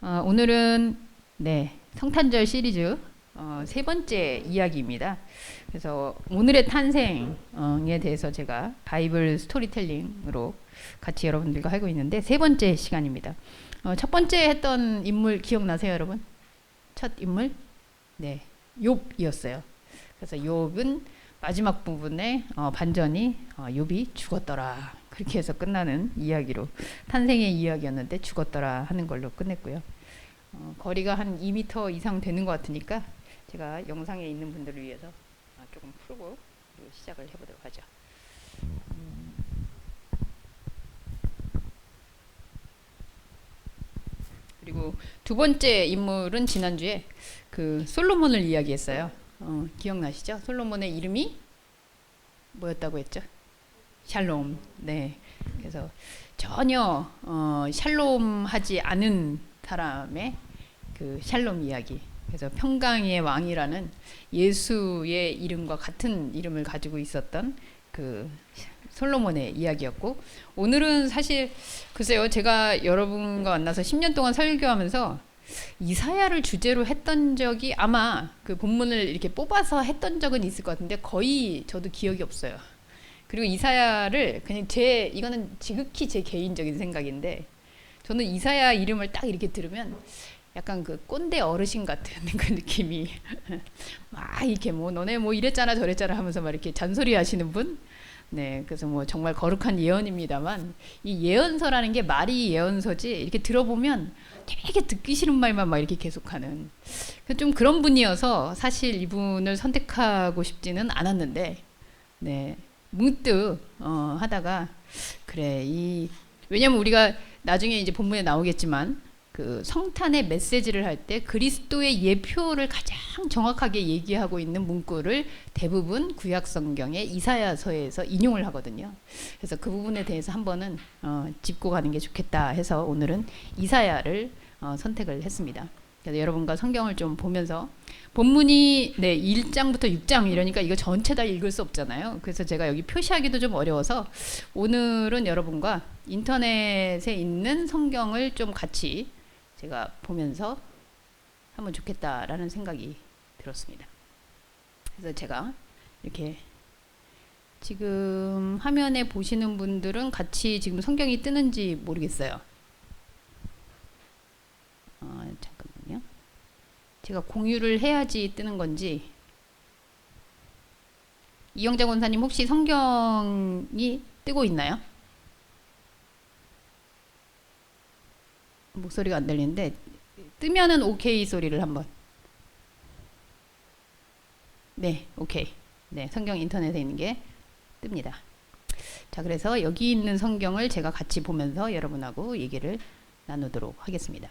오늘은 성탄절 시리즈 세 번째 이야기입니다. 그래서 오늘의 탄생에 대해서 제가 바이블 스토리텔링으로 같이 여러분들과 하고 있는데 세 번째 시간입니다. 첫 번째 했던 인물 기억나세요, 여러분? 첫 인물? 네, 욥이었어요. 그래서 욥은 마지막 부분에 반전이 욥이 죽었더라. 그렇게 해서 끝나는 이야기로 탄생의 이야기였는데 죽었더라 하는 걸로 끝냈고요. 거리가 한 2m 이상 되는 것 같으니까 제가 영상에 있는 분들을 위해서 조금 풀고 시작을 해보도록 하죠. 그리고 두 번째 인물은 지난주에 그 솔로몬을 이야기했어요. 기억나시죠? 솔로몬의 이름이 뭐였다고 했죠? 샬롬. 네. 그래서 전혀 샬롬하지 않은 사람의 그 샬롬 이야기. 그래서 평강의 왕이라는 예수의 이름과 같은 이름을 가지고 있었던 그 솔로몬의 이야기였고, 오늘은 사실 글쎄요, 제가 여러분과 만나서 10년 동안 설교하면서 이사야를 주제로 했던 적이 아마 그 본문을 이렇게 뽑아서 했던 적은 있을 것 같은데 거의 저도 기억이 없어요. 그리고 이사야를 그냥 이거는 지극히 제 개인적인 생각인데, 저는 이사야 이름을 딱 이렇게 들으면 약간 그 꼰대 어르신 같은 그 느낌이 막 이렇게 뭐 너네 뭐 이랬잖아 저랬잖아 하면서 막 이렇게 잔소리 하시는 분. 네, 그래서 뭐 정말 거룩한 예언입니다만 이 예언서라는 게 말이 예언서지 이렇게 들어보면 되게 듣기 싫은 말만 막 이렇게 계속하는 좀 그런 분이어서 사실 이분을 선택하고 싶지는 않았는데, 네, 문득 하다가 그래 왜냐면 우리가 나중에 이제 본문에 나오겠지만 그 성탄의 메시지를 할 때 그리스도의 예표를 가장 정확하게 얘기하고 있는 문구를 대부분 구약 성경의 이사야서에서 인용을 하거든요. 그래서 그 부분에 대해서 한번은 짚고 가는 게 좋겠다 해서 오늘은 이사야를 선택을 했습니다. 그래서 여러분과 성경을 좀 보면서 본문이 1장부터 6장 이러니까 이거 전체 다 읽을 수 없잖아요. 그래서 제가 여기 표시하기도 좀 어려워서 오늘은 여러분과 인터넷에 있는 성경을 좀 같이 제가 보면서 하면 좋겠다라는 생각이 들었습니다. 그래서 제가 이렇게 지금 화면에 보시는 분들은 같이 지금 성경이 뜨는지 모르겠어요. 잠깐만요. 제가 공유를 해야지 뜨는 건지. 이영자 권사님 혹시 성경이 뜨고 있나요? 목소리가 안 들리는데 뜨면은 오케이 소리를 한번. 네, 오케이. 네, 성경 인터넷에 있는 게 뜹니다. 자, 그래서 여기 있는 성경을 제가 같이 보면서 여러분하고 얘기를 나누도록 하겠습니다.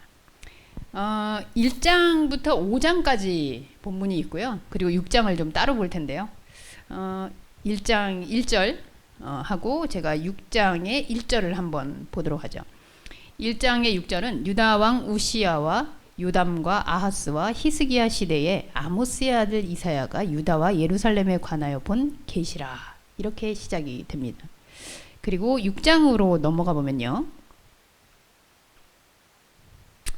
1장부터 5장까지 본문이 있고요. 그리고 6장을 좀 따로 볼 텐데요. 1장 1절 하고 제가 6장의 1절을 한번 보도록 하죠. 1장의 6절은 유다 왕 우시야와 요담과 아하스와 히스기야 시대에 아모스의 아들 이사야가 유다와 예루살렘에 관하여 본 계시라, 이렇게 시작이 됩니다. 그리고 6장으로 넘어가 보면요.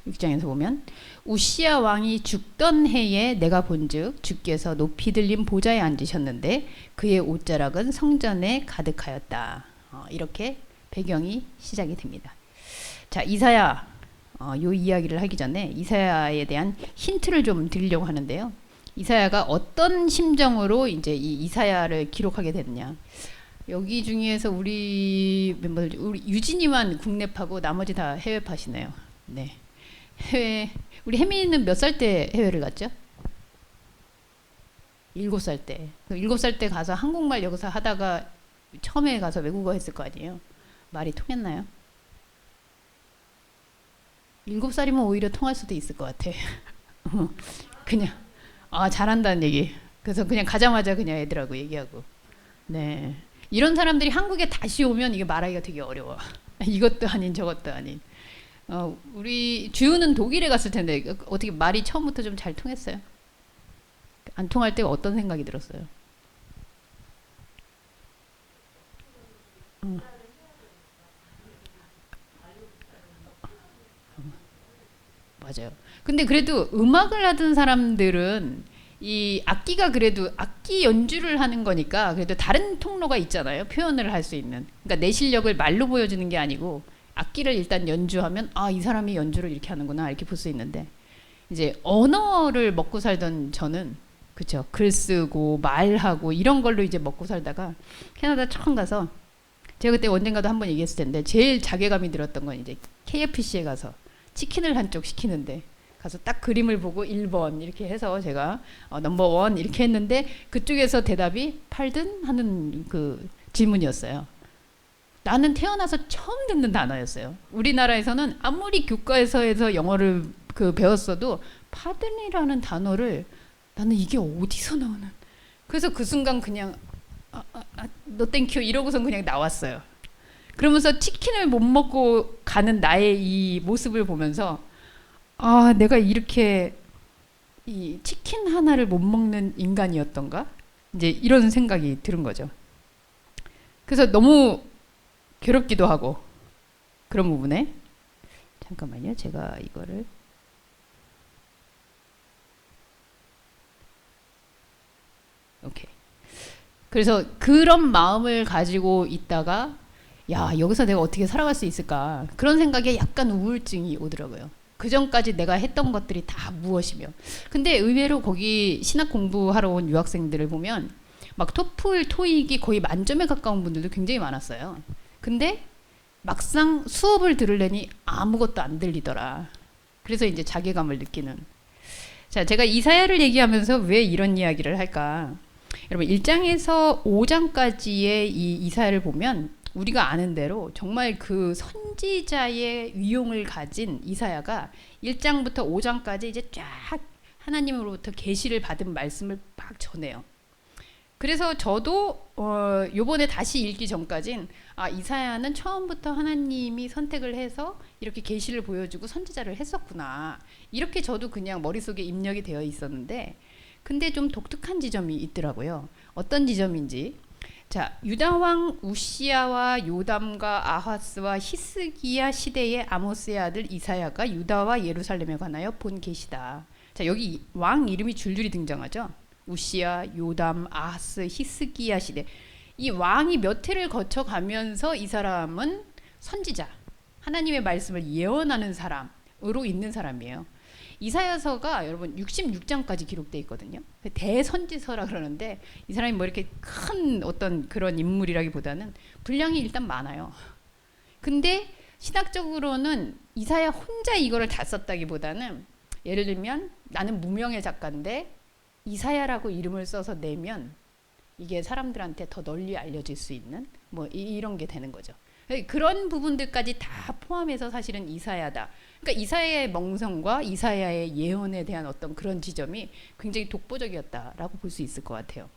6장에서 보면 우시야 왕이 죽던 해에 내가 본즉 주께서 높이 들린 보좌에 앉으셨는데 그의 옷자락은 성전에 가득하였다. 이렇게 배경이 시작이 됩니다. 자, 이사야 요 이야기를 하기 전에 이사야에 대한 힌트를 좀 드리려고 하는데요. 이사야가 어떤 심정으로 이제 이 이사야를 기록하게 됐냐. 여기 중에서 우리 멤버들, 우리 유진이만 국내파고 나머지 다 해외파시네요. 네. 우리 혜민이는 몇 살 때 해외를 갔죠? 7살 때. 7살 때 가서 한국말 여기서 하다가 처음에 가서 외국어 했을 거 아니에요. 말이 통했나요? 7살이면 오히려 통할 수도 있을 것 같아. 그냥 잘한다는 얘기. 그래서 그냥 가자마자 그냥 애들하고 얘기하고. 네. 이런 사람들이 한국에 다시 오면 이게 말하기가 되게 어려워. 이것도 아닌 저것도 아닌. 우리 주유는 독일에 갔을 텐데 어떻게 말이 처음부터 좀 잘 통했어요? 안 통할 때가 어떤 생각이 들었어요? 맞아요. 근데 그래도 음악을 하던 사람들은 이 악기가 그래도 악기 연주를 하는 거니까 그래도 다른 통로가 있잖아요. 표현을 할 수 있는. 그러니까 내 실력을 말로 보여주는 게 아니고 악기를 일단 연주하면 아, 이 사람이 연주를 이렇게 하는구나 이렇게 볼 수 있는데 이제 언어를 먹고 살던 저는 그쵸 글 쓰고 말하고 이런 걸로 이제 먹고 살다가 캐나다 처음 가서 제가 그때 언젠가도 한번 얘기했을 텐데 제일 자괴감이 들었던 건 이제 KFC에 가서 치킨을 한 쪽 시키는데 가서 딱 그림을 보고 1번 이렇게 해서 제가 넘버 1 이렇게 했는데 그쪽에서 대답이 팔든 하는 그 질문이었어요. 나는 태어나서 처음 듣는 단어였어요. 우리나라에서는 아무리 교과에서 해서 영어를 그 배웠어도 파든이라는 단어를 나는 이게 어디서 나오는 그래서 그 순간 그냥 너 땡큐 이러고선 그냥 나왔어요. 그러면서 치킨을 못 먹고 가는 나의 이 모습을 보면서 아 내가 이렇게 이 치킨 하나를 못 먹는 인간이었던가 이제 이런 생각이 드는 거죠. 그래서 너무 괴롭기도 하고 그런 부분에 잠깐만요. 제가 이거를 오케이. 그래서 그런 마음을 가지고 있다가 야 여기서 내가 어떻게 살아갈 수 있을까 그런 생각에 약간 우울증이 오더라고요. 그 전까지 내가 했던 것들이 다 무엇이며 근데 의외로 거기 신학 공부하러 온 유학생들을 보면 막 토플 토익이 거의 만점에 가까운 분들도 굉장히 많았어요. 근데 막상 수업을 들으려니 아무것도 안 들리더라. 그래서 이제 자괴감을 느끼는. 자, 제가 이사야를 얘기하면서 왜 이런 이야기를 할까? 여러분 1장에서 5장까지의 이 이사야를 보면 우리가 아는 대로 정말 그 선지자의 위용을 가진 이사야가 1장부터 5장까지 이제 쫙 하나님으로부터 계시를 받은 말씀을 막 전해요. 그래서 저도 요번에 다시 읽기 전까진 아 이사야는 처음부터 하나님이 선택을 해서 이렇게 계시를 보여주고 선지자를 했었구나 이렇게 저도 그냥 머릿속에 입력이 되어 있었는데 근데 좀 독특한 지점이 있더라고요. 어떤 지점인지 자 유다 왕 우시야와 요담과 아하스와 히스기야 시대의 아모스의 아들 이사야가 유다와 예루살렘에 관하여 본 계시다. 자 여기 왕 이름이 줄줄이 등장하죠. 우시야, 요담, 아하스, 히스기야 시대. 이 왕이 몇 해를 거쳐가면서 이 사람은 선지자, 하나님의 말씀을 예언하는 사람으로 있는 사람이에요. 이사야서가 여러분 66장까지 기록되어 있거든요. 대선지서라 그러는데 이 사람이 뭐 이렇게 큰 어떤 그런 인물이라기보다는 분량이 일단 많아요. 근데 신학적으로는 이사야 혼자 이거를 다 썼다기보다는 예를 들면 나는 무명의 작가인데 이사야라고 이름을 써서 내면 이게 사람들한테 더 널리 알려질 수 있는 뭐 이런 게 되는 거죠. 그런 부분들까지 다 포함해서 사실은 이사야다. 그러니까 이사야의 멍성과 이사야의 예언에 대한 어떤 그런 지점이 굉장히 독보적이었다라고 볼 수 있을 것 같아요.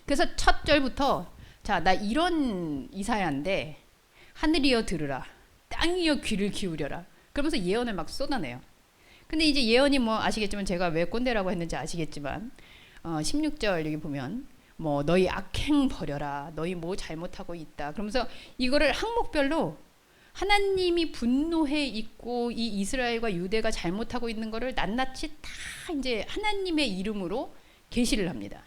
그래서 첫 절부터 자, 나 이런 이사야인데 하늘이여 들으라, 땅이여 귀를 기울여라. 그러면서 예언을 막 쏟아내요. 근데 이제 예언이 뭐 아시겠지만 제가 왜 꼰대라고 했는지 아시겠지만 16절 여기 보면 뭐 너희 악행 버려라 너희 뭐 잘못하고 있다 그러면서 이거를 항목별로 하나님이 분노해 있고 이 이스라엘과 유대가 잘못하고 있는 거를 낱낱이 다 이제 하나님의 이름으로 계시를 합니다.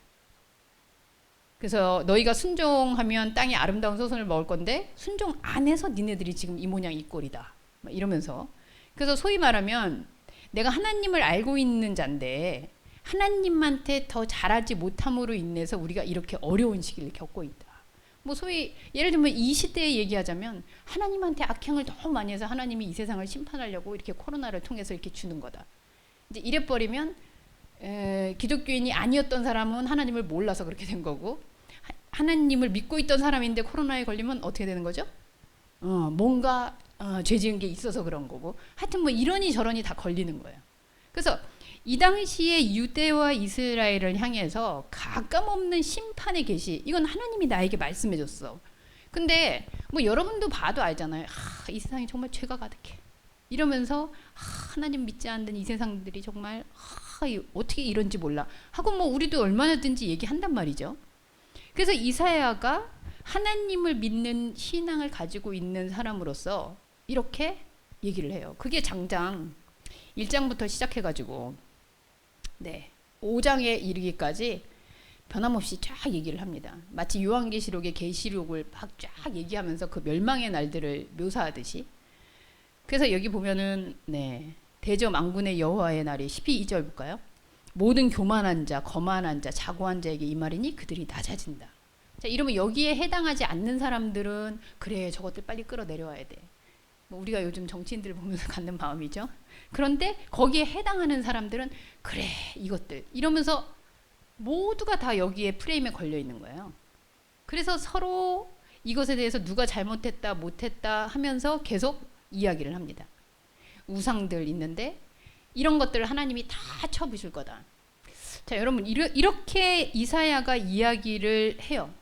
그래서 너희가 순종하면 땅에 아름다운 소선을 먹을 건데 순종 안 해서 니네들이 지금 이 모양 이 꼴이다 이러면서 그래서 소위 말하면 내가 하나님을 알고 있는 자인데 하나님한테 더 잘하지 못함으로 인해서 우리가 이렇게 어려운 시기를 겪고 있다. 뭐 소위 예를 들면 이 시대에 얘기하자면 하나님한테 악행을 너무 많이 해서 하나님이 이 세상을 심판하려고 이렇게 코로나를 통해서 이렇게 주는 거다. 이제 이래버리면 기독교인이 아니었던 사람은 하나님을 몰라서 그렇게 된 거고 하나님을 믿고 있던 사람인데 코로나에 걸리면 어떻게 되는 거죠? 뭔가 죄 지은 게 있어서 그런 거고 하여튼 뭐 이러니 저러니 다 걸리는 거예요. 그래서 이 당시에 유대와 이스라엘을 향해서 가감없는 심판의 계시 이건 하나님이 나에게 말씀해 줬어. 근데 뭐 여러분도 봐도 알잖아요. 이 세상이 정말 죄가 가득해 이러면서 하나님 믿지 않는 이 세상들이 정말 어떻게 이런지 몰라 하고 뭐 우리도 얼마나든지 얘기한단 말이죠. 그래서 이사야가 하나님을 믿는 신앙을 가지고 있는 사람으로서 이렇게 얘기를 해요. 그게 장장 1장부터 시작해가지고 5장에 이르기까지 변함없이 쫙 얘기를 합니다. 마치 요한계시록의 계시록을 막 쫙 얘기하면서 그 멸망의 날들을 묘사하듯이. 그래서 여기 보면은 대저 만군의 여호와의 날이 12절 볼까요? 모든 교만한 자, 거만한 자, 자고한 자에게 이 말이니 그들이 낮아진다. 자, 이러면 여기에 해당하지 않는 사람들은 그래 저것들 빨리 끌어내려와야 돼. 우리가 요즘 정치인들 보면서 갖는 마음이죠. 그런데 거기에 해당하는 사람들은 그래 이것들 이러면서 모두가 다 여기에 프레임에 걸려 있는 거예요. 그래서 서로 이것에 대해서 누가 잘못했다 못했다 하면서 계속 이야기를 합니다. 우상들 있는데 이런 것들을 하나님이 다 쳐부실 거다. 자, 여러분 이렇게 이사야가 이야기를 해요.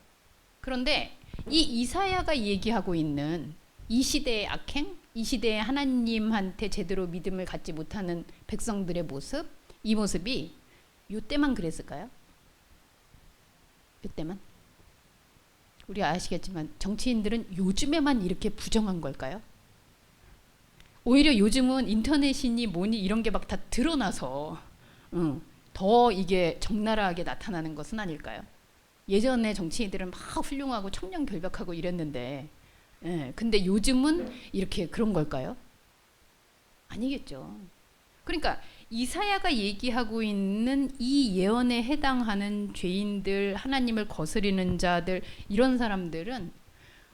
그런데 이 이사야가 얘기하고 있는 이 시대의 악행, 이 시대에 하나님한테 제대로 믿음을 갖지 못하는 백성들의 모습, 이 모습이 이때만 그랬을까요? 이때만? 우리 아시겠지만 정치인들은 요즘에만 이렇게 부정한 걸까요? 오히려 요즘은 인터넷이니 뭐니 이런 게 막 다 드러나서 더 이게 적나라하게 나타나는 것은 아닐까요? 예전에 정치인들은 막 훌륭하고 청렴결백하고 이랬는데 근데 요즘은 이렇게 그런 걸까요? 아니겠죠. 그러니까 이사야가 얘기하고 있는 이 예언에 해당하는 죄인들, 하나님을 거스리는 자들 이런 사람들은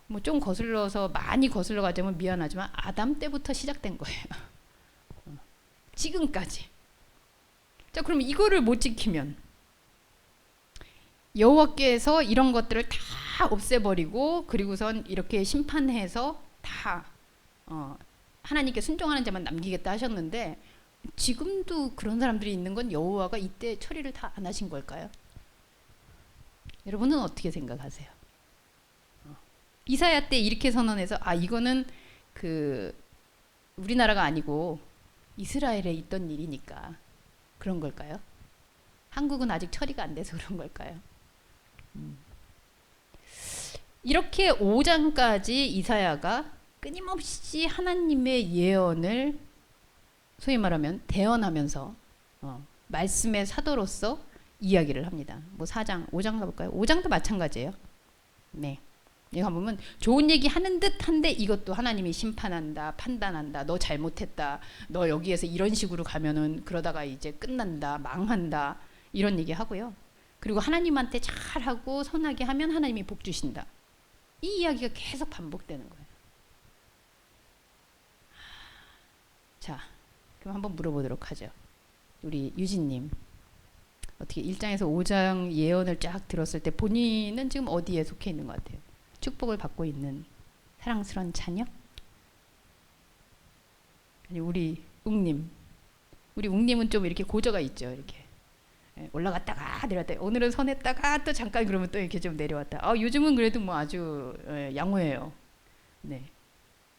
뭐 좀 거슬러서 많이 거슬러 가자면 미안하지만 아담 때부터 시작된 거예요. 지금까지. 자, 그럼 이거를 못 지키면 여호와께서 이런 것들을 다 없애버리고 그리고선 이렇게 심판해서 다 하나님께 순종하는 자만 남기겠다 하셨는데 지금도 그런 사람들이 있는 건 여호와가 이때 처리를 다 안 하신 걸까요? 여러분은 어떻게 생각하세요? 이사야 때 이렇게 선언해서 이거는 그 우리나라가 아니고 이스라엘에 있던 일이니까 그런 걸까요? 한국은 아직 처리가 안 돼서 그런 걸까요? 이렇게 5장까지 이사야가 끊임없이 하나님의 예언을 소위 말하면 대언하면서 말씀의 사도로서 이야기를 합니다. 뭐 4장, 5장 가볼까요? 5장도 마찬가지예요. 여기 보면 좋은 얘기 하는 듯한데 이것도 하나님이 심판한다, 판단한다, 너 잘못했다, 너 여기에서 이런 식으로 가면은 그러다가 이제 끝난다, 망한다 이런 얘기 하고요. 그리고 하나님한테 잘하고 선하게 하면 하나님이 복 주신다. 이 이야기가 계속 반복되는 거예요. 자, 그럼 한번 물어보도록 하죠. 우리 유진님, 어떻게 1장에서 5장 예언을 쫙 들었을 때 본인은 지금 어디에 속해 있는 것 같아요? 축복을 받고 있는 사랑스러운 자녀? 아니 우리 웅님은 좀 이렇게 고저가 있죠. 이렇게 올라갔다가 내려왔다. 오늘은 선했다가 또 잠깐 그러면 또 이렇게 좀 내려왔다. 요즘은 그래도 뭐 아주 양호해요.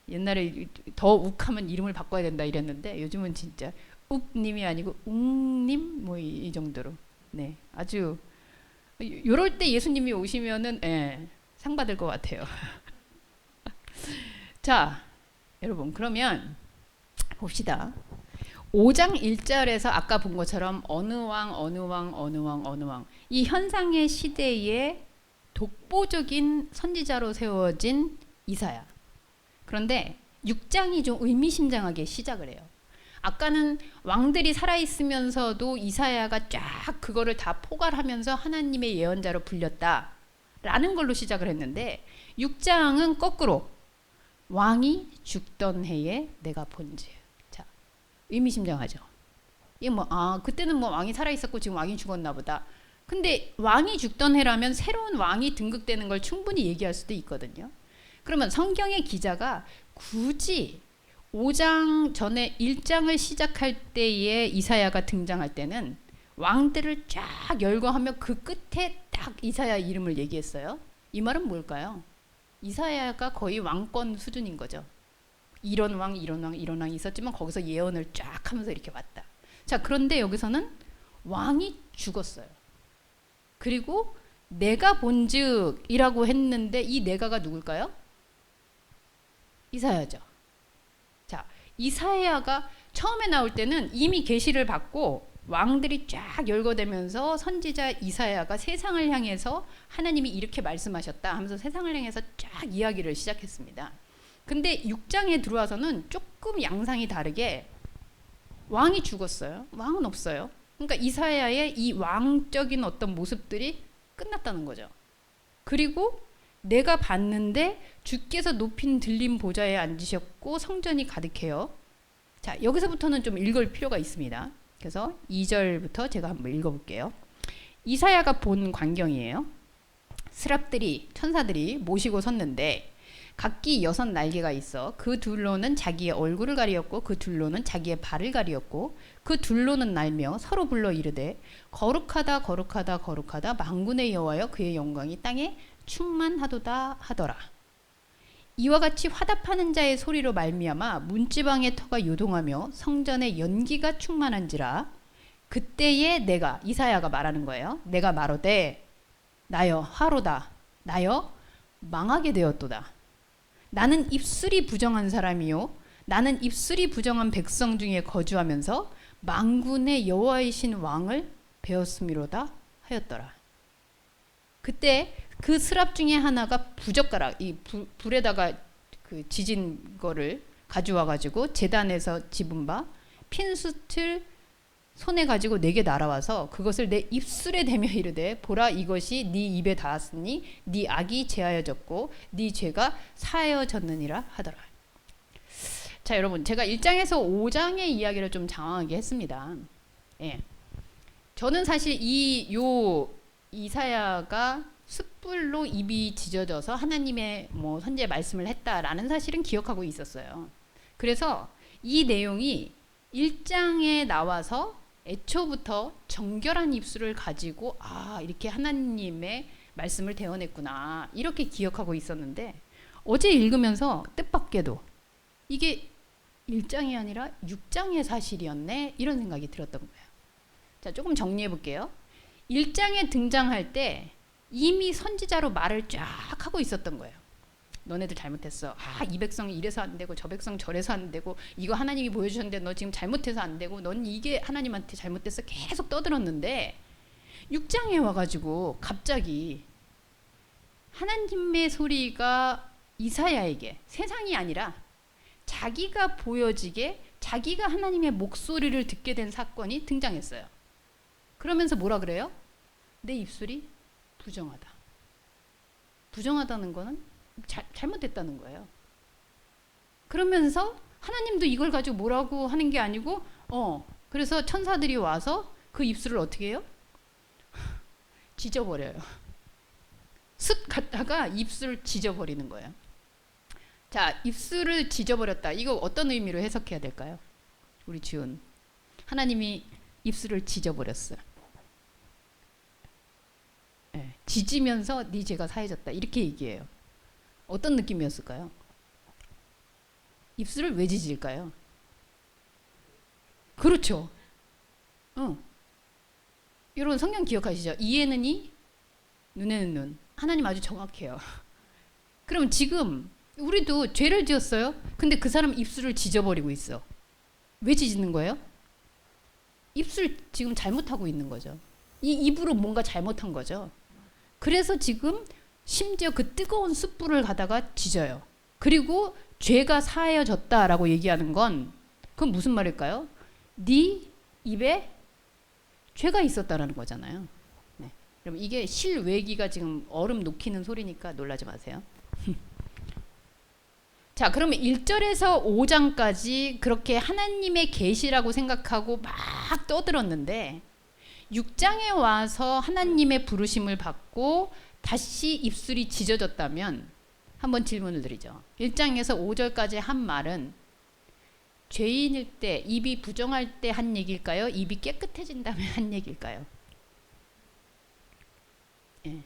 옛날에 더 욱하면 이름을 바꿔야 된다 이랬는데 요즘은 진짜 욱님이 아니고 웅님 뭐 이 정도로 아주 요럴 때 예수님이 오시면은 상 받을 것 같아요. 자, 여러분 그러면 봅시다. 5장 1절에서 아까 본 것처럼 어느 왕 이 현상의 시대에 독보적인 선지자로 세워진 이사야. 그런데 6장이 좀 의미심장하게 시작을 해요. 아까는 왕들이 살아있으면서도 이사야가 쫙 그거를 다 포괄하면서 하나님의 예언자로 불렸다 라는 걸로 시작을 했는데 6장은 거꾸로 왕이 죽던 해에 내가 본즉. 자, 의미심장하죠. 이게 그때는 뭐 왕이 살아있었고 지금 왕이 죽었나 보다. 근데 왕이 죽던 해라면 새로운 왕이 등극되는 걸 충분히 얘기할 수도 있거든요. 그러면 성경의 기자가 굳이 5장 전에 1장을 시작할 때에 이사야가 등장할 때는 왕들을 쫙 열거하며 그 끝에 딱 이사야 이름을 얘기했어요. 이 말은 뭘까요? 이사야가 거의 왕권 수준인 거죠. 이런 왕 있었지만 거기서 예언을 쫙 하면서 이렇게 왔다. 자, 그런데 여기서는 왕이 죽었어요. 그리고 내가 본즉이라고 했는데 이 내가가 누굴까요? 이사야죠. 자, 이사야가 처음에 나올 때는 이미 계시를 받고 왕들이 쫙 열거되면서 선지자 이사야가 세상을 향해서 하나님이 이렇게 말씀하셨다 하면서 세상을 향해서 쫙 이야기를 시작했습니다. 근데 6장에 들어와서는 조금 양상이 다르게 왕이 죽었어요. 왕은 없어요. 그러니까 이사야의 이 왕적인 어떤 모습들이 끝났다는 거죠. 그리고 내가 봤는데 주께서 높인 들림 보좌에 앉으셨고 성전이 가득해요. 자, 여기서부터는 좀 읽을 필요가 있습니다. 그래서 2절부터 제가 한번 읽어볼게요. 이사야가 본 광경이에요. 스랍들이 천사들이 모시고 섰는데 각기 6 날개가 있어 그 둘로는 자기의 얼굴을 가리었고 그 둘로는 자기의 발을 가리었고 그 둘로는 날며 서로 불러 이르되 거룩하다 거룩하다 거룩하다 만군의 여호와여 그의 영광이 땅에 충만하도다 하더라. 이와 같이 화답하는 자의 소리로 말미암아 문지방의 터가 요동하며 성전에 연기가 충만한지라. 그때에 내가, 이사야가 말하는 거예요. 내가 말하되 나여 화로다 나여 망하게 되었도다. 나는 입술이 부정한 사람이요 나는 입술이 부정한 백성 중에 거주하면서 만군의 여호와이신 왕을 배웠음이로다 하였더라. 그때 그 스랍 중에 하나가 부젓가락, 이 불에다가 그 지진 거를 가져와 가지고 제단에서 집은 바 핀숯을 손에 가지고 내게 날아와서 그것을 내 입술에 대며 이르되 보라 이것이 네 입에 닿았으니 네 악이 제하여졌고 네 죄가 사하여졌느니라 하더라. 자, 여러분, 제가 1장에서 5장의 이야기를 좀 장황하게 했습니다. 예. 저는 사실 이사야가 숯불로 입이 지져져서 하나님의 선지의 말씀을 했다라는 사실은 기억하고 있었어요. 그래서 이 내용이 1장에 나와서 애초부터 정결한 입술을 가지고 이렇게 하나님의 말씀을 대언했구나 이렇게 기억하고 있었는데 어제 읽으면서 뜻밖에도 이게 1장이 아니라 6장의 사실이었네 이런 생각이 들었던 거예요. 자, 조금 정리해 볼게요. 1장에 등장할 때 이미 선지자로 말을 쫙 하고 있었던 거예요. 너네들 잘못했어. 이 백성이 이래서 안 되고 저 백성 저래서 안 되고 이거 하나님이 보여주셨는데 너 지금 잘못해서 안 되고 넌 이게 하나님한테 잘못됐어. 계속 떠들었는데 6장에 와가지고 갑자기 하나님의 소리가 이사야에게 세상이 아니라 자기가 보여지게 자기가 하나님의 목소리를 듣게 된 사건이 등장했어요. 그러면서 뭐라 그래요? 내 입술이 부정하다. 부정하다는 거는 잘못됐다는 거예요. 그러면서 하나님도 이걸 가지고 뭐라고 하는 게 아니고 그래서 천사들이 와서 그 입술을 어떻게 해요? 지져버려요. 숯 갖다가 입술을 지져버리는 거예요. 자, 입술을 지져버렸다. 이거 어떤 의미로 해석해야 될까요? 우리 지훈. 하나님이 입술을 지져버렸어요. 네, 지지면서 네 죄가 사해졌다. 이렇게 얘기해요. 어떤 느낌이었을까요? 입술을 왜 지질까요? 그렇죠. 여러분 성경 기억하시죠? 이에는 이, 눈에는 눈. 하나님 아주 정확해요. 그럼 지금 우리도 죄를 지었어요. 근데 그 사람 입술을 지져버리고 있어. 왜 지지는 거예요? 입술 지금 잘못하고 있는 거죠. 이 입으로 뭔가 잘못한 거죠. 그래서 지금 심지어 그 뜨거운 숯불을 가다가 지져요. 그리고 죄가 사하여졌다라고 얘기하는 건 그건 무슨 말일까요? 네 입에 죄가 있었다라는 거잖아요. 네. 여러분 이게 실외기가 지금 얼음 녹히는 소리니까 놀라지 마세요. 자, 그러면 1절에서 5장까지 그렇게 하나님의 계시라고 생각하고 막 떠들었는데 6장에 와서 하나님의 부르심을 받고 다시 입술이 지져졌다면 한번 질문을 드리죠. 1장에서 5절까지 한 말은 죄인일 때, 입이 부정할 때 한 얘기일까요? 입이 깨끗해진다면 한 얘기일까요? 예.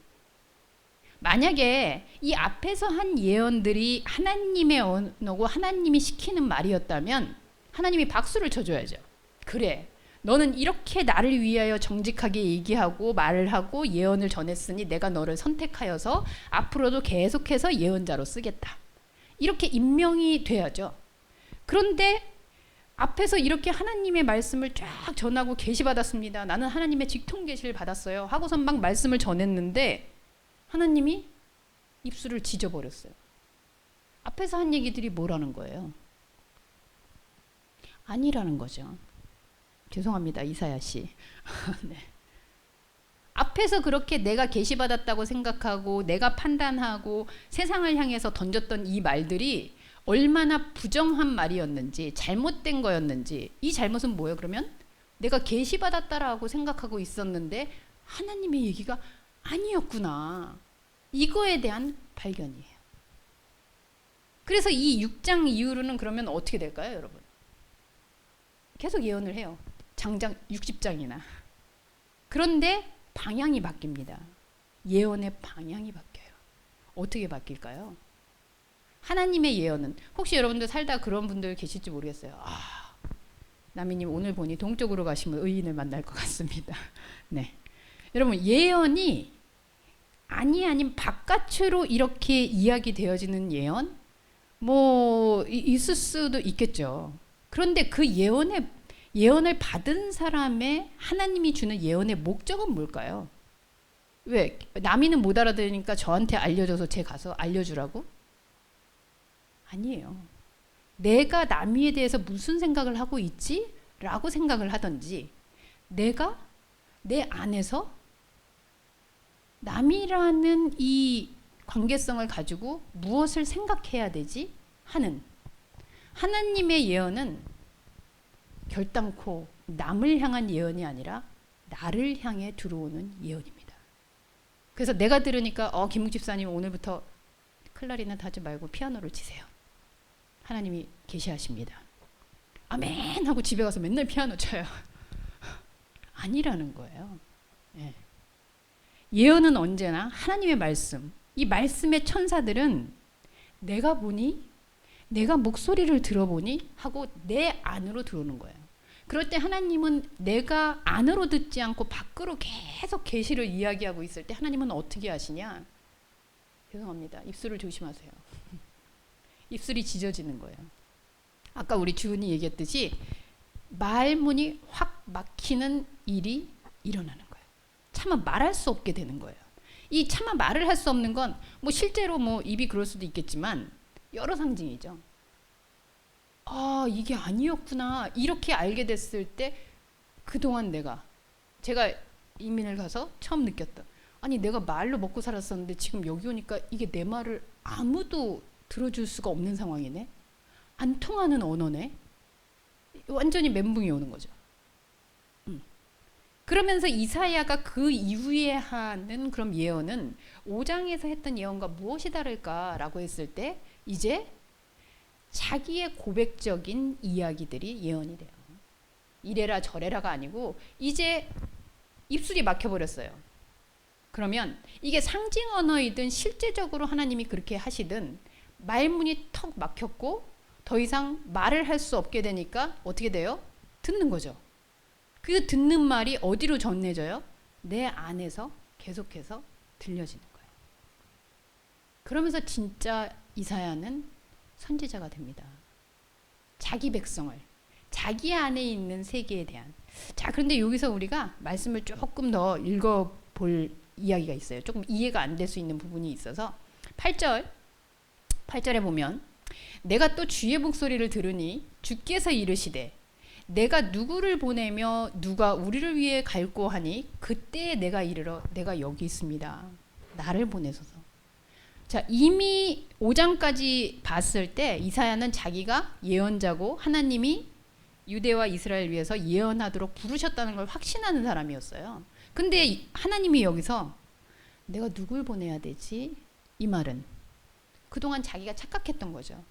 만약에 이 앞에서 한 예언들이 하나님의 언어고 하나님이 시키는 말이었다면 하나님이 박수를 쳐줘야죠. 그래, 너는 이렇게 나를 위하여 정직하게 얘기하고 말을 하고 예언을 전했으니 내가 너를 선택하여서 앞으로도 계속해서 예언자로 쓰겠다. 이렇게 임명이 돼야죠. 그런데 앞에서 이렇게 하나님의 말씀을 쫙 전하고 계시받았습니다. 나는 하나님의 직통 계시를 받았어요. 하고선 막 말씀을 전했는데 하나님이 입술을 지져버렸어요. 앞에서 한 얘기들이 뭐라는 거예요? 아니라는 거죠. 죄송합니다, 이사야 씨. 네. 앞에서 그렇게 내가 계시받았다고 생각하고 내가 판단하고 세상을 향해서 던졌던 이 말들이 얼마나 부정한 말이었는지 잘못된 거였는지, 이 잘못은 뭐예요? 그러면 내가 계시받았다라고 생각하고 있었는데 하나님의 얘기가 아니었구나, 이거에 대한 발견이에요. 그래서 이 6장 이후로는 그러면 어떻게 될까요, 여러분? 계속 예언을 해요. 장장 60장이나. 그런데 방향이 바뀝니다. 예언의 방향이 바뀌어요. 어떻게 바뀔까요? 하나님의 예언은, 혹시 여러분들 살다 그런 분들 계실지 모르겠어요. 나미님 오늘 보니 동쪽으로 가시면 의인을 만날 것 같습니다. 네, 여러분, 예언이 아닌 바깥으로 이렇게 이야기되어지는 예언 뭐 있을 수도 있겠죠. 그런데 그 예언을 받은 사람의, 하나님이 주는 예언의 목적은 뭘까요? 왜? 나미는 못 알아들으니까 저한테 알려줘서 제 가서 알려주라고? 아니에요. 내가 나미에 대해서 무슨 생각을 하고 있지? 라고 생각을 하든지, 내가 내 안에서 남이라는 이 관계성을 가지고 무엇을 생각해야 되지? 하는 하나님의 예언은 결단코 남을 향한 예언이 아니라 나를 향해 들어오는 예언입니다. 그래서 내가 들으니까 김묵 집사님 오늘부터 클라리넷 하지 말고 피아노를 치세요. 하나님이 계시하십니다. 아멘 하고 집에 가서 맨날 피아노 쳐요. 아니라는 거예요. 예. 예언은 언제나 하나님의 말씀, 이 말씀의 천사들은 내가 보니, 내가 목소리를 들어보니 하고 내 안으로 들어오는 거예요. 그럴 때 하나님은 내가 안으로 듣지 않고 밖으로 계속 계시를 이야기하고 있을 때 하나님은 어떻게 하시냐? 죄송합니다. 입술을 조심하세요. 입술이 짖어지는 거예요. 아까 우리 주은이 얘기했듯이 말문이 확 막히는 일이 일어나는 거예요. 차마 말할 수 없게 되는 거예요. 이 차마 말을 할 수 없는 건 뭐 실제로 뭐 입이 그럴 수도 있겠지만 여러 상징이죠. 이게 아니었구나, 이렇게 알게 됐을 때 그동안 제가 이민을 가서 처음 느꼈던, 아니 내가 말로 먹고 살았었는데 지금 여기 오니까 이게 내 말을 아무도 들어줄 수가 없는 상황이네. 안 통하는 언어네. 완전히 멘붕이 오는 거죠. 그러면서 이사야가 그 이후에 하는 그런 예언은 5장에서 했던 예언과 무엇이 다를까라고 했을 때 이제 자기의 고백적인 이야기들이 예언이 돼요. 이래라 저래라가 아니고 이제 입술이 막혀버렸어요. 그러면 이게 상징 언어이든 실제적으로 하나님이 그렇게 하시든 말문이 턱 막혔고 더 이상 말을 할 수 없게 되니까 어떻게 돼요? 듣는 거죠. 그 듣는 말이 어디로 전해져요? 내 안에서 계속해서 들려지는 거예요. 그러면서 진짜 이사야는 선지자가 됩니다. 자기 백성을, 자기 안에 있는 세계에 대한. 자, 그런데 여기서 우리가 말씀을 조금 더 읽어볼 이야기가 있어요. 조금 이해가 안 될 수 있는 부분이 있어서 8절에 보면 내가 또 주의 목소리를 들으니 주께서 이르시되 내가 누구를 보내며 누가 우리를 위해 갈고 하니 그때에 내가 이르러 내가 여기 있습니다. 나를 보내소서. 자, 이미 5장까지 봤을 때 이사야는 자기가 예언자고 하나님이 유대와 이스라엘 위해서 예언하도록 부르셨다는 걸 확신하는 사람이었어요. 근데 하나님이 여기서 내가 누굴 보내야 되지? 이 말은 그동안 자기가 착각했던 거죠.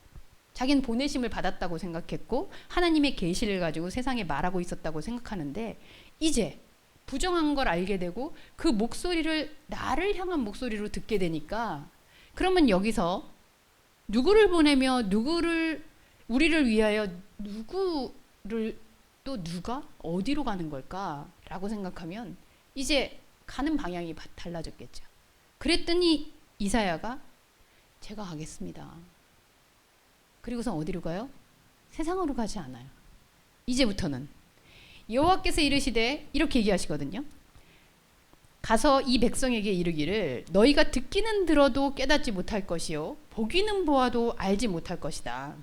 자기는 보내심을 받았다고 생각했고 하나님의 계시를 가지고 세상에 말하고 있었다고 생각하는데 이제 부정한 걸 알게 되고 그 목소리를 나를 향한 목소리로 듣게 되니까 그러면 여기서 누구를 보내며 우리를 위하여 누구를 또 누가 어디로 가는 걸까라고 생각하면 이제 가는 방향이 달라졌겠죠. 그랬더니 이사야가 제가 가겠습니다. 그리고선 어디로 가요? 세상으로 가지 않아요. 이제부터는 여호와께서 이르시되 이렇게 얘기하시거든요. 가서 이 백성에게 이르기를 너희가 듣기는 들어도 깨닫지 못할 것이요 보기는 보아도 알지 못할 것이다.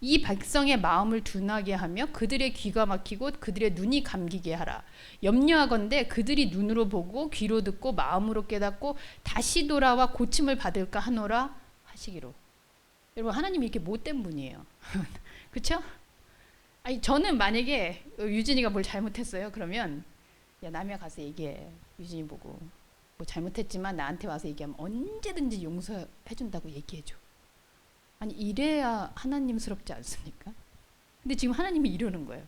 이 백성의 마음을 둔하게 하며 그들의 귀가 막히고 그들의 눈이 감기게 하라. 염려하건대 그들이 눈으로 보고 귀로 듣고 마음으로 깨닫고 다시 돌아와 고침을 받을까 하노라 하시기로. 여러분 하나님이 이렇게 못된 분이에요. 그렇죠? 아니 저는 만약에 유진이가 뭘 잘못했어요. 그러면 야 남이야 가서 얘기해. 유진이 보고 뭐 잘못했지만 나한테 와서 얘기하면 언제든지 용서해준다고 얘기해줘. 아니 이래야 하나님스럽지 않습니까? 근데 지금 하나님이 이러는 거예요.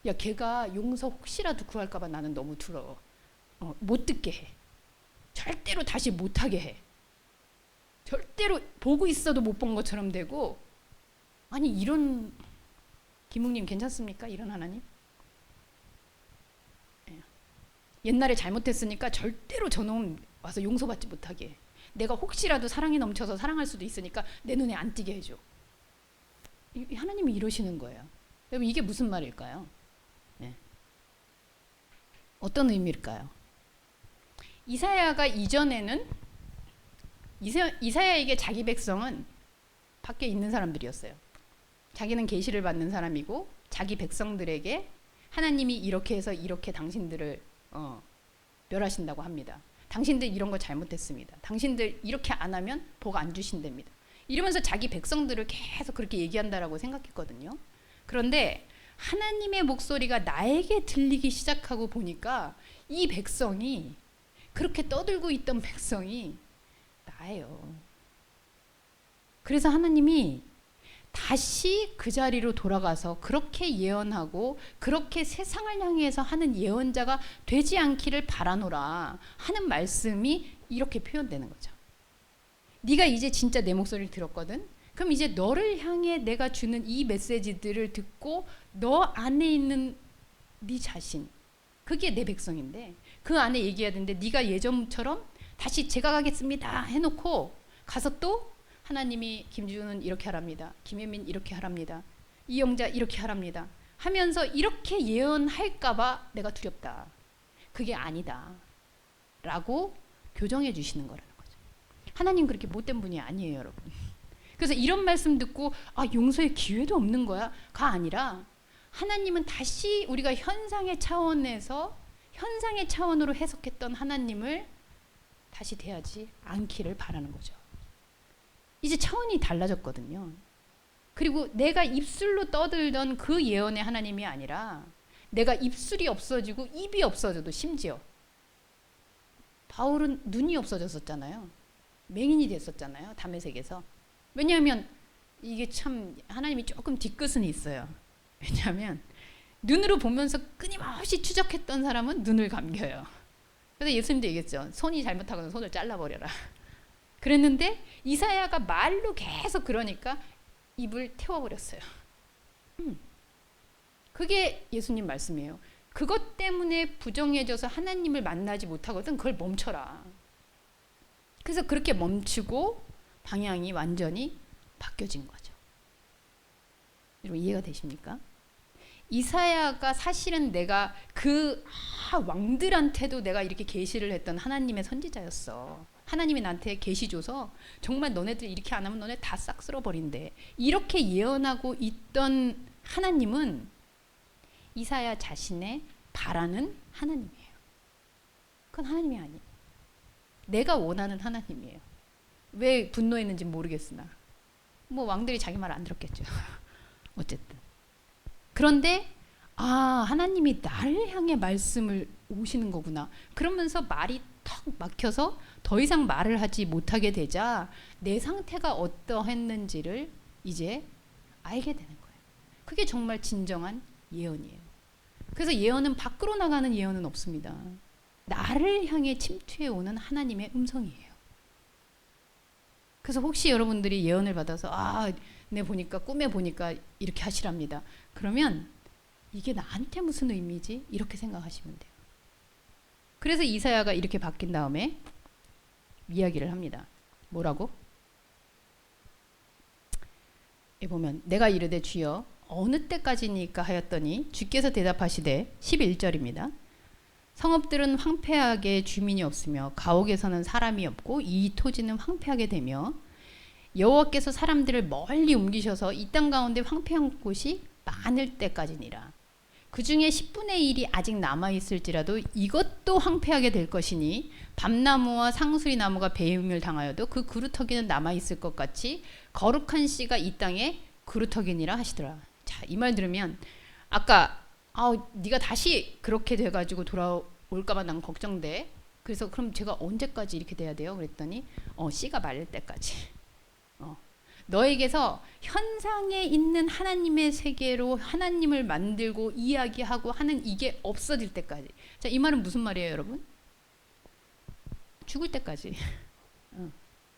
야 걔가 용서 혹시라도 구할까봐 나는 너무 두려워. 못 듣게 해. 절대로 다시 못하게 해. 절대로 보고 있어도 못 본 것처럼 되고. 아니 이런 김웅님 괜찮습니까? 이런 하나님? 옛날에 잘못했으니까 절대로 저놈 와서 용서받지 못하게 해. 내가 혹시라도 사랑이 넘쳐서 사랑할 수도 있으니까 내 눈에 안 띄게 해줘. 하나님이 이러시는 거예요. 여러분 이게 무슨 말일까요? 네. 어떤 의미일까요? 이사야가 이전에는 이사야에게 자기 백성은 밖에 있는 사람들이었어요. 자기는 계시를 받는 사람이고 자기 백성들에게 하나님이 이렇게 해서 이렇게 당신들을 멸하신다고 합니다. 당신들 이런 거 잘못했습니다. 당신들 이렇게 안 하면 복 안 주신답니다. 이러면서 자기 백성들을 계속 그렇게 얘기한다라고 생각했거든요. 그런데 하나님의 목소리가 나에게 들리기 시작하고 보니까 이 백성이 그렇게 떠들고 있던 백성이 나예요. 그래서 하나님이 다시 그 자리로 돌아가서 그렇게 예언하고 그렇게 세상을 향해서 하는 예언자가 되지 않기를 바라노라 하는 말씀이 이렇게 표현되는 거죠. 네가 이제 진짜 내 목소리를 들었거든. 그럼 이제 너를 향해 내가 주는 이 메시지들을 듣고 너 안에 있는 네 자신, 그게 내 백성인데 그 안에 얘기해야 되는데 네가 예전처럼 다시 제가 가겠습니다 해놓고 가서 또 하나님이 김주는 이렇게 하랍니다. 김혜민 이렇게 하랍니다. 이영자 이렇게 하랍니다. 하면서 이렇게 예언할까봐 내가 두렵다. 그게 아니다. 라고 교정해 주시는 거라는 거죠. 하나님 그렇게 못된 분이 아니에요, 여러분. 그래서 이런 말씀 듣고 용서의 기회도 없는 거야? 가 아니라 하나님은 다시 우리가 현상의 차원에서 현상의 차원으로 해석했던 하나님을 다시 대하지 않기를 바라는 거죠. 이제 차원이 달라졌거든요. 그리고 내가 입술로 떠들던 그 예언의 하나님이 아니라 내가 입술이 없어지고 입이 없어져도 심지어 바울은 눈이 없어졌었잖아요. 맹인이 됐었잖아요. 다메섹에서. 왜냐하면 이게 참 하나님이 조금 뒤끝은 있어요. 왜냐하면 눈으로 보면서 끊임없이 추적했던 사람은 눈을 감겨요. 그래서 예수님도 얘기했죠. 손이 잘못하거나 손을 잘라버려라. 그랬는데 이사야가 말로 계속 그러니까 입을 태워버렸어요. 그게 예수님 말씀이에요. 그것 때문에 부정해져서 하나님을 만나지 못하거든. 그걸 멈춰라. 그래서 그렇게 멈추고 방향이 완전히 바뀌어진 거죠. 여러분 이해가 되십니까? 이사야가 사실은 내가 그 왕들한테도 내가 이렇게 계시를 했던 하나님의 선지자였어. 하나님이 나한테 계시 줘서 정말 너네들 이렇게 안 하면 너네 다 싹 쓸어버린대. 이렇게 예언하고 있던 하나님은 이사야 자신의 바라는 하나님이에요. 그건 하나님이 아니에요. 내가 원하는 하나님이에요. 왜 분노했는지 모르겠으나 뭐 왕들이 자기 말 안 들었겠죠. 어쨌든 그런데 하나님이 나를 향해 말씀을 오시는 거구나. 그러면서 말이 턱 막혀서 더 이상 말을 하지 못하게 되자 내 상태가 어떠했는지를 이제 알게 되는 거예요. 그게 정말 진정한 예언이에요. 그래서 예언은 밖으로 나가는 예언은 없습니다. 나를 향해 침투해 오는 하나님의 음성이에요. 그래서 혹시 여러분들이 예언을 받아서 내 보니까 꿈에 보니까 이렇게 하시랍니다. 그러면 이게 나한테 무슨 의미지? 이렇게 생각하시면 돼요. 그래서 이사야가 이렇게 바뀐 다음에 이야기를 합니다. 뭐라고? 여기 보면 내가 이르되 주여 어느 때까지니까 하였더니 주께서 대답하시되 11절입니다. 성읍들은 황폐하게 주민이 없으며 가옥에서는 사람이 없고 이 토지는 황폐하게 되며 여호와께서 사람들을 멀리 옮기셔서 이 땅 가운데 황폐한 곳이 많을 때까지니라. 그 중에 10분의 1이 아직 남아있을지라도 이것도 황폐하게 될 것이니 밤나무와 상수리 나무가 배임을 당하여도 그 그루터기는 남아있을 것 같이 거룩한 씨가 이 땅에 그루터기니라 하시더라. 자, 이 말 들으면 아까 네가 다시 그렇게 돼가지고 돌아올까봐 난 걱정돼. 그래서 그럼 제가 언제까지 이렇게 돼야 돼요? 그랬더니 씨가 말릴 때까지. 너에게서 현상에 있는 하나님의 세계로 하나님을 만들고 이야기하고 하는 이게 없어질 때까지. 자, 이 말은 무슨 말이에요, 여러분? 죽을 때까지.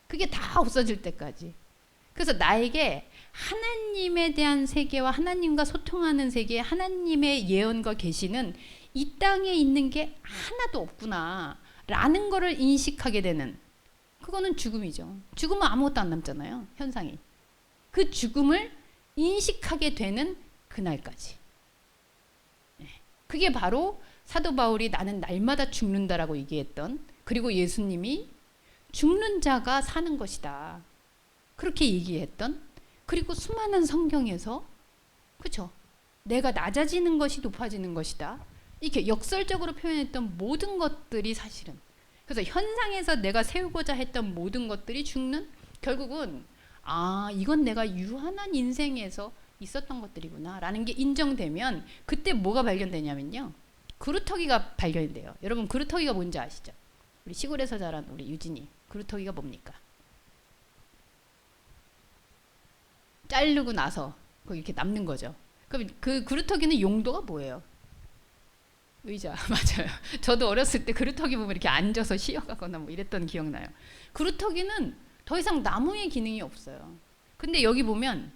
그게 다 없어질 때까지. 그래서 나에게 하나님에 대한 세계와 하나님과 소통하는 세계, 하나님의 예언과 계시는 이 땅에 있는 게 하나도 없구나 라는 거를 인식하게 되는, 그거는 죽음이죠. 죽으면 아무것도 안 남잖아요, 현상이. 그 죽음을 인식하게 되는 그날까지. 그게 바로 사도 바울이 나는 날마다 죽는다라고 얘기했던, 그리고 예수님이 죽는 자가 사는 것이다 그렇게 얘기했던, 그리고 수많은 성경에서 그렇죠, 내가 낮아지는 것이 높아지는 것이다 이렇게 역설적으로 표현했던 모든 것들이 사실은, 그래서 현상에서 내가 세우고자 했던 모든 것들이 죽는, 결국은 이건 내가 유한한 인생에서 있었던 것들이구나 라는 게 인정되면 그때 뭐가 발견되냐면요, 그루터기가 발견이 돼요. 여러분, 그루터기가 뭔지 아시죠? 우리 시골에서 자란 우리 유진이, 그루터기가 뭡니까? 자르고 나서 거기 이렇게 남는 거죠. 그럼 그 그루터기는 용도가 뭐예요? 의자. 맞아요. 저도 어렸을 때 그루터기 보면 이렇게 앉아서 쉬어가거나 뭐 이랬던 기억나요. 그루터기는 더 이상 나무의 기능이 없어요. 근데 여기 보면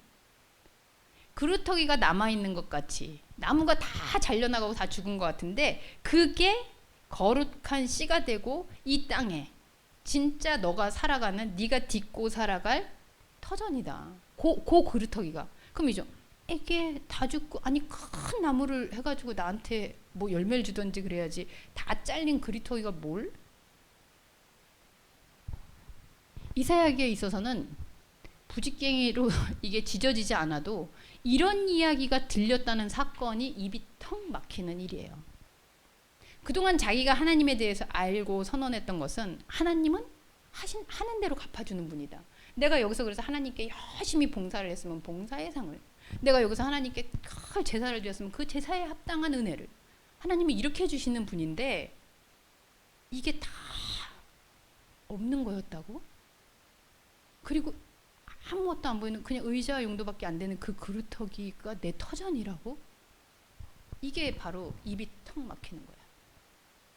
그루터기가 남아있는 것 같이 나무가 다 잘려나가고 다 죽은 것 같은데 그게 거룩한 씨가 되고 이 땅에 진짜 너가 살아가는, 네가 딛고 살아갈 터전이다. 고 그루터기가. 그럼 이죠, 이게 다 죽고, 아니 큰 나무를 해가지고 나한테 뭐 열매를 주던지 그래야지, 다 잘린 그루터기가 뭘? 이사야기에 있어서는 부직갱이로 이게 지져지지 않아도 이런 이야기가 들렸다는 사건이 입이 턱 막히는 일이에요. 그동안 자기가 하나님에 대해서 알고 선언했던 것은 하나님은 하는 대로 갚아주는 분이다. 내가 여기서 그래서 하나님께 열심히 봉사를 했으면 봉사의 상을, 내가 여기서 하나님께 큰 제사를 드렸으면 그 제사에 합당한 은혜를 하나님이 이렇게 해주시는 분인데 이게 다 없는 거였다고? 그리고 아무것도 안 보이는 그냥 의자 용도밖에 안 되는 그 그루터기가 내 터전이라고? 이게 바로 입이 턱 막히는 거야.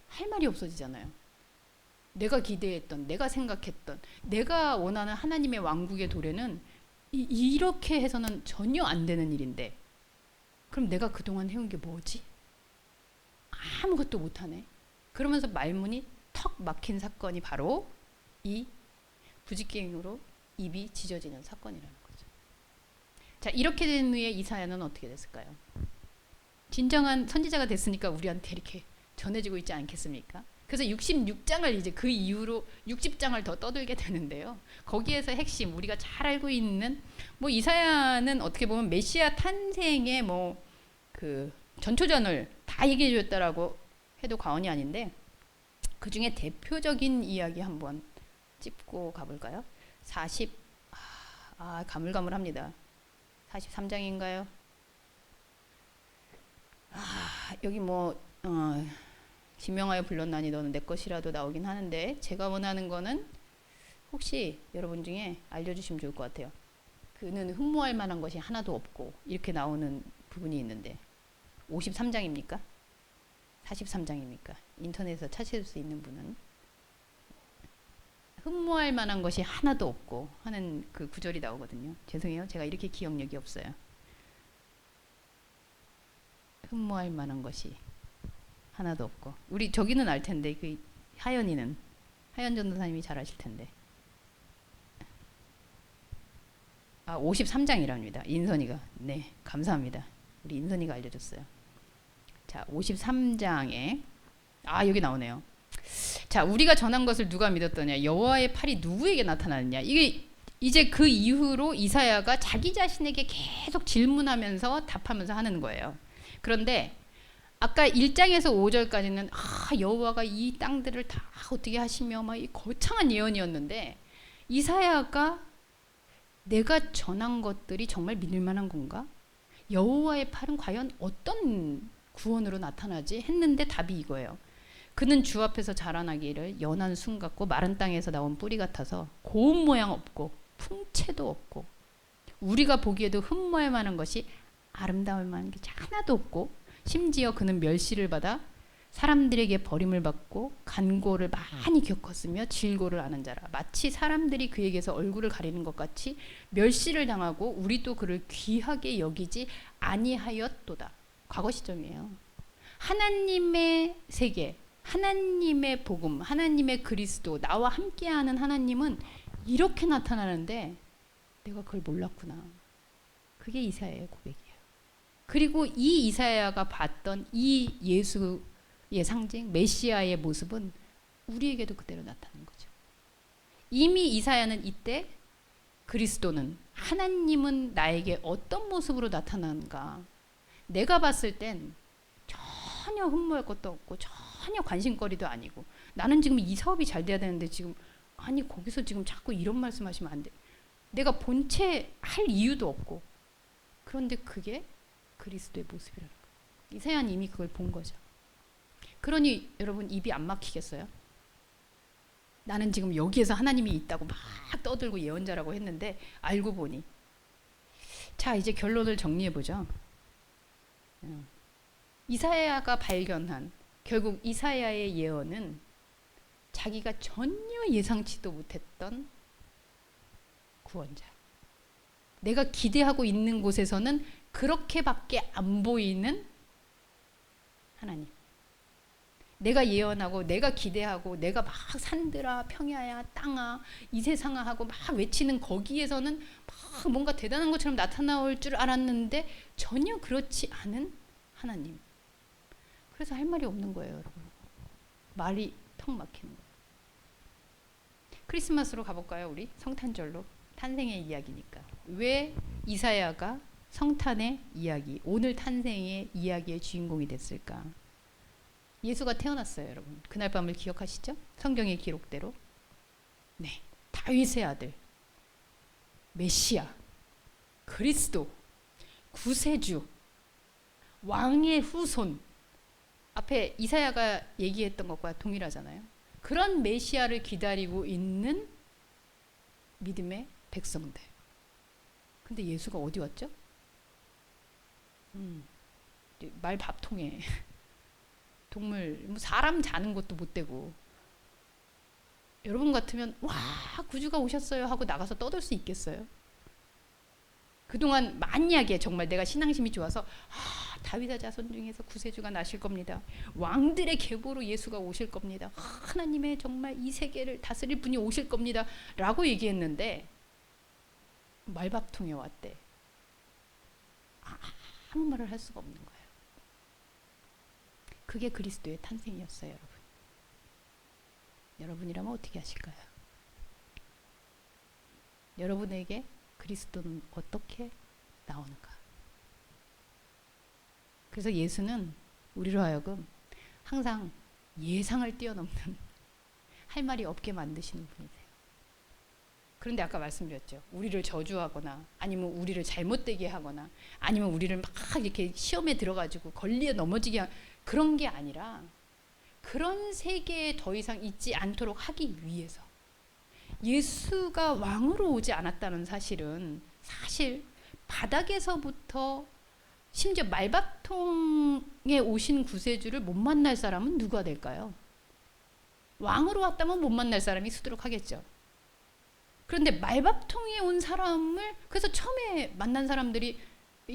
할 말이 없어지잖아요. 내가 기대했던, 내가 생각했던, 내가 원하는 하나님의 왕국의 도래는 이렇게 해서는 전혀 안 되는 일인데, 그럼 내가 그동안 해온 게 뭐지? 아무것도 못하네. 그러면서 말문이 턱 막힌 사건이 바로 이 부직갱으로 입이 찢어지는 사건이라는 거죠. 자, 이렇게 된 후에 이사야는 어떻게 됐을까요? 진정한 선지자가 됐으니까 우리한테 이렇게 전해지고 있지 않겠습니까? 그래서 66장을 이제 그 이후로 60장을 더 떠들게 되는데요. 거기에서 핵심, 우리가 잘 알고 있는, 뭐 이사야는 어떻게 보면 메시아 탄생의 뭐 그 전초전을 다 얘기해 줬다라고 해도 과언이 아닌데, 그 중에 대표적인 이야기 한번 짚고 가볼까요? 가물가물합니다. 43장인가요? 여기 지명하여 불렀나니 너는 내 것이라도 나오긴 하는데, 제가 원하는 거는 혹시 여러분 중에 알려주시면 좋을 것 같아요. 그는 흠모할 만한 것이 하나도 없고 이렇게 나오는 부분이 있는데 53장입니까? 43장입니까? 인터넷에서 찾을 수 있는 분은 흠모할 만한 것이 하나도 없고 하는 그 구절이 나오거든요. 죄송해요, 제가 이렇게 기억력이 없어요. 흠모할 만한 것이 하나도 없고, 우리 저기는 알 텐데, 그 하연 전도사님이 잘 아실 텐데. 53장이랍니다. 인선이가. 네, 감사합니다. 우리 인선이가 알려줬어요. 자, 53장에 여기 나오네요. 자, 우리가 전한 것을 누가 믿었더냐? 여호와의 팔이 누구에게 나타나느냐? 이게 이제 그 이후로 이사야가 자기 자신에게 계속 질문하면서 답하면서 하는 거예요. 그런데 아까 1장에서 5절까지는 여호와가 이 땅들을 다 어떻게 하시며 막 이 거창한 예언이었는데, 이사야가 내가 전한 것들이 정말 믿을 만한 건가? 여호와의 팔은 과연 어떤 구원으로 나타나지? 했는데 답이 이거예요. 그는 주 앞에서 자라나기를 연한 순 같고 마른 땅에서 나온 뿌리 같아서 고운 모양 없고 풍채도 없고 우리가 보기에도 흠모할 만한 것이 아름다울 만한 게 하나도 없고 심지어 그는 멸시를 받아 사람들에게 버림을 받고 간고를 많이 겪었으며 질고를 아는 자라. 마치 사람들이 그에게서 얼굴을 가리는 것 같이 멸시를 당하고 우리도 그를 귀하게 여기지 아니하였도다. 과거 시점이에요. 하나님의 세계, 하나님의 복음, 하나님의 그리스도, 나와 함께하는 하나님은 이렇게 나타나는데 내가 그걸 몰랐구나. 그게 이사야의 고백이에요. 그리고 이 이사야가 봤던 이 예수의 상징, 메시아의 모습은 우리에게도 그대로 나타나는 거죠. 이미 이사야는 이때 그리스도는, 하나님은 나에게 어떤 모습으로 나타나는가, 내가 봤을 땐 전혀 흠모할 것도 없고 전혀 관심거리도 아니고, 나는 지금 이 사업이 잘 돼야 되는데 지금 거기서 지금 자꾸 이런 말씀하시면 안 돼. 내가 본체 할 이유도 없고. 그런데 그게 그리스도의 모습이라는 거예요. 이사야는 이미 그걸 본 거죠. 그러니 여러분 입이 안 막히겠어요? 나는 지금 여기에서 하나님이 있다고 막 떠들고 예언자라고 했는데 알고 보니. 자, 이제 결론을 정리해 보죠. 이사야가 발견한, 결국 이사야의 예언은 자기가 전혀 예상치도 못했던 구원자. 내가 기대하고 있는 곳에서는 그렇게밖에 안 보이는 하나님. 내가 예언하고 내가 기대하고 내가 막 산들아 평야야 땅아 이 세상아 하고 막 외치는 거기에서는 막 뭔가 대단한 것처럼 나타나올 줄 알았는데 전혀 그렇지 않은 하나님. 그래서 할 말이 없는 거예요, 여러분. 말이 턱 막히는 거예요. 크리스마스로 가볼까요, 우리? 성탄절로. 탄생의 이야기니까. 왜 이사야가 성탄의 이야기, 오늘 탄생의 이야기의 주인공이 됐을까? 예수가 태어났어요, 여러분. 그날 밤을 기억하시죠? 성경의 기록대로. 네, 다윗의 아들, 메시아, 그리스도, 구세주, 왕의 후손. 앞에 이사야가 얘기했던 것과 동일하잖아요. 그런 메시아를 기다리고 있는 믿음의 백성들. 근데 예수가 어디 왔죠? 말 밥통에 동물, 사람 자는 것도 못 되고. 여러분 같으면 와 구주가 오셨어요 하고 나가서 떠들 수 있겠어요? 그동안 만약에 정말 내가 신앙심이 좋아서 다윗의 자손 중에서 구세주가 나실 겁니다. 왕들의 계보로 예수가 오실 겁니다. 하나님의 정말 이 세계를 다스릴 분이 오실 겁니다. 라고 얘기했는데 말밥통에 왔대. 아무 말을 할 수가 없는 거예요. 그게 그리스도의 탄생이었어요, 여러분. 여러분이라면 어떻게 하실까요? 여러분에게 그리스도는 어떻게 나오는가? 그래서 예수는 우리로 하여금 항상 예상을 뛰어넘는 할 말이 없게 만드시는 분이세요. 그런데 아까 말씀드렸죠. 우리를 저주하거나 아니면 우리를 잘못되게 하거나 아니면 우리를 막 이렇게 시험에 들어가지고 걸리에 넘어지게 그런 게 아니라 그런 세계에 더 이상 있지 않도록 하기 위해서 예수가 왕으로 오지 않았다는 사실은 사실 바닥에서부터 심지어 말밥통에 오신 구세주를 못 만날 사람은 누가 될까요? 왕으로 왔다면 못 만날 사람이 수두룩하겠죠. 그런데 말밥통에 온 사람을 그래서 처음에 만난 사람들이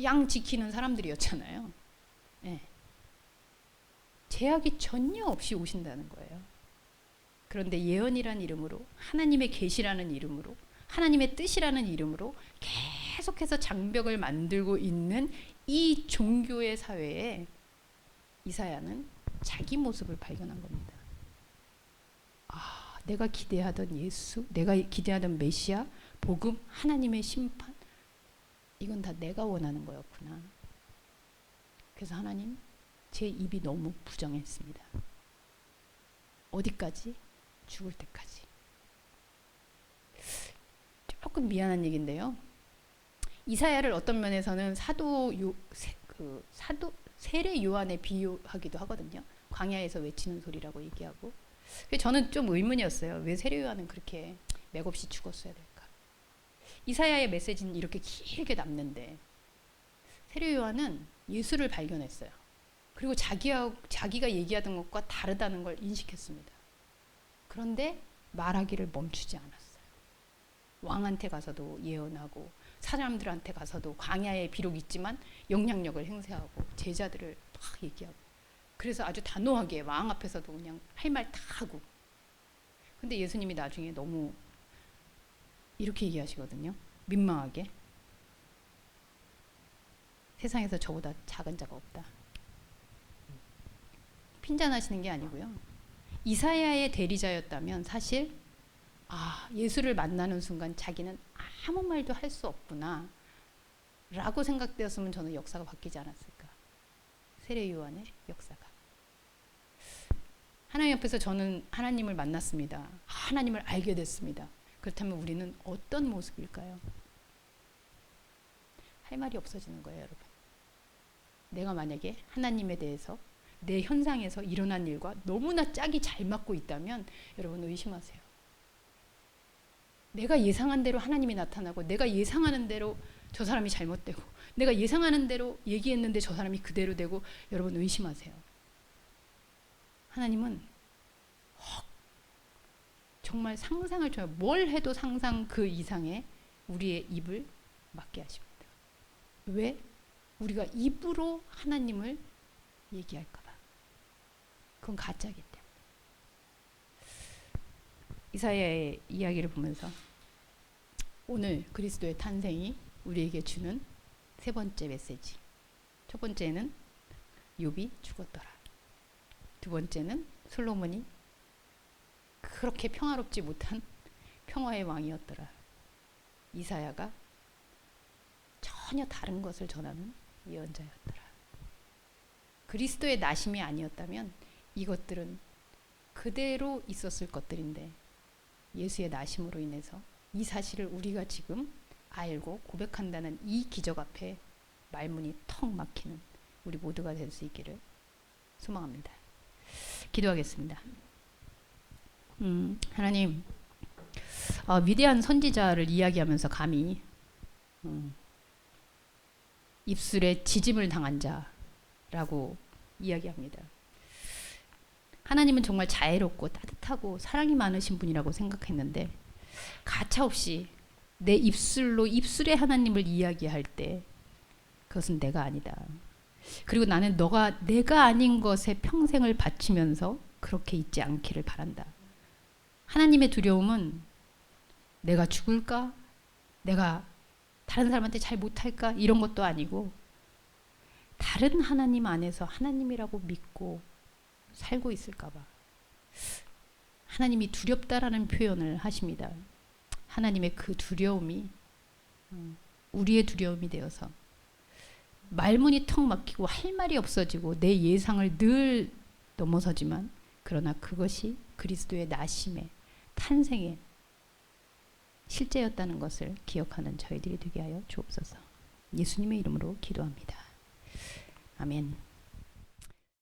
양 지키는 사람들이었잖아요. 네. 제약이 전혀 없이 오신다는 거예요. 그런데 예언이라는 이름으로 하나님의 계시라는 이름으로 하나님의 뜻이라는 이름으로 계속해서 장벽을 만들고 있는 이 종교의 사회에 이사야는 자기 모습을 발견한 겁니다. 아, 내가 기대하던 예수, 내가 기대하던 메시아, 복음, 하나님의 심판, 이건 다 내가 원하는 거였구나. 그래서 하나님, 제 입이 너무 부정했습니다. 어디까지? 죽을 때까지. 조금 미안한 얘기인데요. 이사야를 어떤 면에서는 세례 요한에 비유하기도 하거든요. 광야에서 외치는 소리라고 얘기하고. 저는 좀 의문이었어요. 왜 세례 요한은 그렇게 맥없이 죽었어야 될까? 이사야의 메시지는 이렇게 길게 남는데 세례 요한은 예수를 발견했어요. 그리고 자기가 얘기하던 것과 다르다는 걸 인식했습니다. 그런데 말하기를 멈추지 않았어요. 왕한테 가서도 예언하고 사람들한테 가서도 광야에 비록 있지만 영향력을 행사하고 제자들을 막 얘기하고, 그래서 아주 단호하게 왕 앞에서도 그냥 할 말 다 하고. 근데 예수님이 나중에 너무 이렇게 얘기하시거든요. 민망하게. 세상에서 저보다 작은 자가 없다. 핀잔하시는 게 아니고요. 이사야의 대리자였다면 사실 예수를 만나는 순간 자기는 아무 말도 할 수 없구나 라고 생각되었으면 저는 역사가 바뀌지 않았을까. 세례 요한의 역사가. 하나님 앞에서 저는 하나님을 만났습니다. 하나님을 알게 됐습니다. 그렇다면 우리는 어떤 모습일까요? 할 말이 없어지는 거예요, 여러분. 내가 만약에 하나님에 대해서 내 현상에서 일어난 일과 너무나 짝이 잘 맞고 있다면 여러분 의심하세요. 내가 예상한 대로 하나님이 나타나고, 내가 예상하는 대로 저 사람이 잘못되고, 내가 예상하는 대로 얘기했는데 저 사람이 그대로 되고, 여러분 의심하세요. 하나님은 정말 상상을 줘요. 뭘 해도 상상 그 이상의 우리의 입을 막게 하십니다. 왜? 우리가 입으로 하나님을 얘기할까 봐. 그건 가짜이기 때문에. 이사야의 이야기를 보면서 오늘 그리스도의 탄생이 우리에게 주는 세 번째 메시지. 첫 번째는 욥이 죽었더라. 두 번째는 솔로몬이 그렇게 평화롭지 못한 평화의 왕이었더라. 이사야가 전혀 다른 것을 전하는 예언자였더라. 그리스도의 나심이 아니었다면 이것들은 그대로 있었을 것들인데 예수의 나심으로 인해서 이 사실을 우리가 지금 알고 고백한다는 이 기적 앞에 말문이 턱 막히는 우리 모두가 될 수 있기를 소망합니다. 기도하겠습니다. 하나님, 위대한 선지자를 이야기하면서 감히 입술에 지짐을 당한 자라고 이야기합니다. 하나님은 정말 자애롭고 따뜻하고 사랑이 많으신 분이라고 생각했는데 가차없이 내 입술로 입술의 하나님을 이야기할 때 그것은 내가 아니다. 그리고 나는 내가 아닌 것에 평생을 바치면서 그렇게 있지 않기를 바란다. 하나님의 두려움은 내가 죽을까? 내가 다른 사람한테 잘 못할까? 이런 것도 아니고 다른 하나님 안에서 하나님이라고 믿고 살고 있을까 봐. 하나님이 두렵다라는 표현을 하십니다. 하나님의 그 두려움이 우리의 두려움이 되어서 말문이 턱 막히고 할 말이 없어지고 내 예상을 늘 넘어서지만 그러나 그것이 그리스도의 나심의 탄생의 실제였다는 것을 기억하는 저희들이 되게 하여 주옵소서. 예수님의 이름으로 기도합니다. 아멘.